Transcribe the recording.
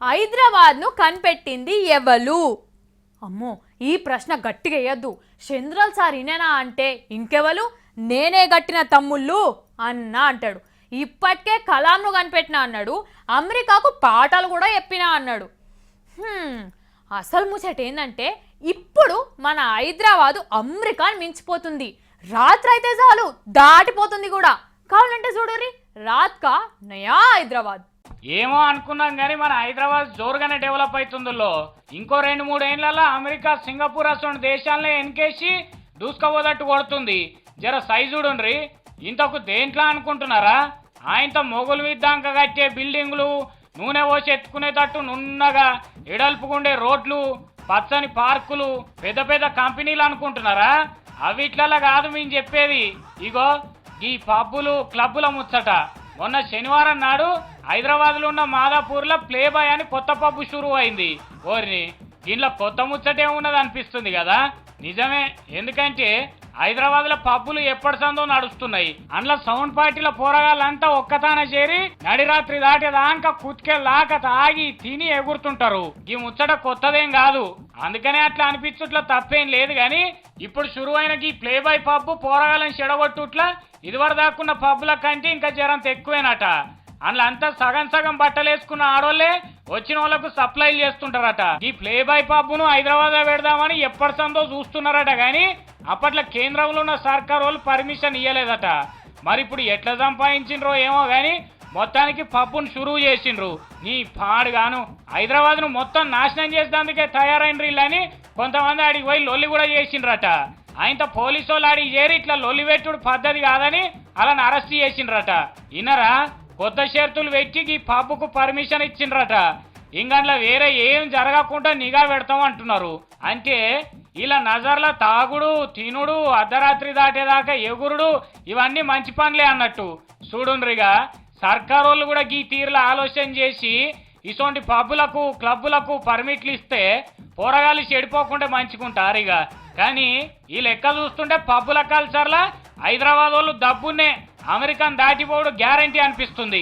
హైదరాబాద్ను కనిపెట్టింది ఎవలు? అమ్మో, ఈ ప్రశ్న గట్టిగా వేయద్దు. చంద్రల్ సార్ ఇనేనా అంటే ఇంకెవలు? నేనే గట్టిన తమ్ముళ్ళు అన్నా అంటాడు. ఇప్పటికే కలాంను కనిపెట్టినా అన్నాడు, అమెరికాకు పాఠాలు కూడా చెప్పినా అన్నాడు. అసలు ముచ్చట ఏంటంటే ఇప్పుడు మన హైదరాబాదు అమెరికాని మించిపోతుంది. రాత్రి అయితే చాలు దాటిపోతుంది కూడా. కావాలంటే చూడరి, రాత్కా నయా హైదరాబాద్. ఏమో అనుకున్నాం కానీ మన హైదరాబాద్ జోరుగానే డెవలప్ అవుతుందో. ఇంకో 2-3 ఏళ్లలో అమెరికా, సింగపూర్ అసలు దేశాలనే ఎన్కేసి దూసుకపోదట్టు కొడుతుంది. జర సైజుడుండ్రి. ఇంతకు దేంట్లో అనుకుంటున్నారా? ఆయనతో మొగులు విద్దాంక కట్టే బిల్డింగులు, నూనె పోసి ఎత్తుకునేటట్టు నున్నగా ఎడల్పుకుండే రోడ్లు, పచ్చని పార్కులు, పెద్ద పెద్ద కంపెనీలు అనుకుంటున్నారా? అవిట్లలో కాదు మేము చెప్పేది. ఇగో ఈ పబ్బులు, క్లబ్బుల ముచ్చట. మొన్న శనివారం నాడు హైదరాబాద్లో ఉన్న మాదాపూర్లో ప్లే బాయ్ అని కొత్త పబ్బు షురు అయింది. ఓరిని దీంట్లో కొత్త ముచ్చటే ఉన్నది అనిపిస్తుంది కదా. నిజమే, ఎందుకంటే హైదరాబాద్లో పబ్బులు ఎప్పటి సందో నడుస్తున్నాయి. అందులో సౌండ్ పార్టీల పోరగాళ్ళంతా ఒక్కతాన చేరి నడిరాత్రి దాటేదాకా కుత్కెళ్ళాక తాగి తిని ఎగురుతుంటారు. ఈ ముచ్చట కొత్తదేం కాదు, అందుకనే అట్లా అనిపించుట్లా తప్పేం లేదు. కానీ ఇప్పుడు షురువైన ఈ ప్లే బాయ్ పబ్బు పోరగాళ్ళని చెడగొట్టుట్లా ఇదివరదాకున్న పబ్బుల కంటే ఇంకా జరంత ఎక్కువేనట. అందులో అంతా సగం సగం బట్టలు వేసుకున్న ఆడోళ్లే వచ్చిన వాళ్ళకు సప్లైలు చేస్తుంటారట. ఈ ప్లే బాయ్ పబ్బును హైదరాబాద్ లో పెడదామని ఎప్పటి సందో చూస్తున్నారట. కానీ అప్పట్లో కేంద్రంలో ఉన్న సర్కార్ వాళ్ళు పర్మిషన్ ఇవ్వలేదట. మరి ఇప్పుడు ఎట్లా సంపాదించిండ్రో ఏమో కానీ మొత్తానికి పబ్బును షురువు చేసిండ్రు. నీ పాడుగాను హైదరాబాద్ ను మొత్తం నాశనం చేసేందుకే తయారైనరు వీళ్ళని కొంతమంది ఆడికి పోయి లొల్లి కూడా చేసిండ్రట. ఆయనతో పోలీసు వాళ్ళు ఆడికి చేరి ఇట్లా లొల్లి పెట్టుడు పద్ధతి కాదని అలాని అరెస్ట్ చేసిండ్రట. ఇన్నరా కొత్త షరతులు పెట్టి ఈ పబ్బుకు పర్మిషన్ ఇచ్చిండ్రట. ఇంగంట్లో వేరే ఏం జరగకుండా నిఘా పెడతాం అంటున్నారు. అంటే ఇలా నజర్ల తాగుడు, తినుడు, అర్ధరాత్రి దాటేదాకా ఎగురుడు ఇవన్నీ మంచి పనులే అన్నట్టు. చూడుండ్రిగా సర్కారు వాళ్ళు కూడా ఈ తీరులో ఆలోచన చేసి ఇటువంటి పబ్బులకు, క్లబ్బులకు పర్మిట్లు ఇస్తే పోరగాళ్ళు చెడిపోకుండా మంచుకుంటారు ఇక. కానీ ఈ లెక్క చూస్తుంటే పబ్బుల కల్చర్లా హైదరాబాద్ వాళ్ళు దబ్బున్నే అమెరికాను దాటిపోవడం గ్యారంటీ అనిపిస్తుంది.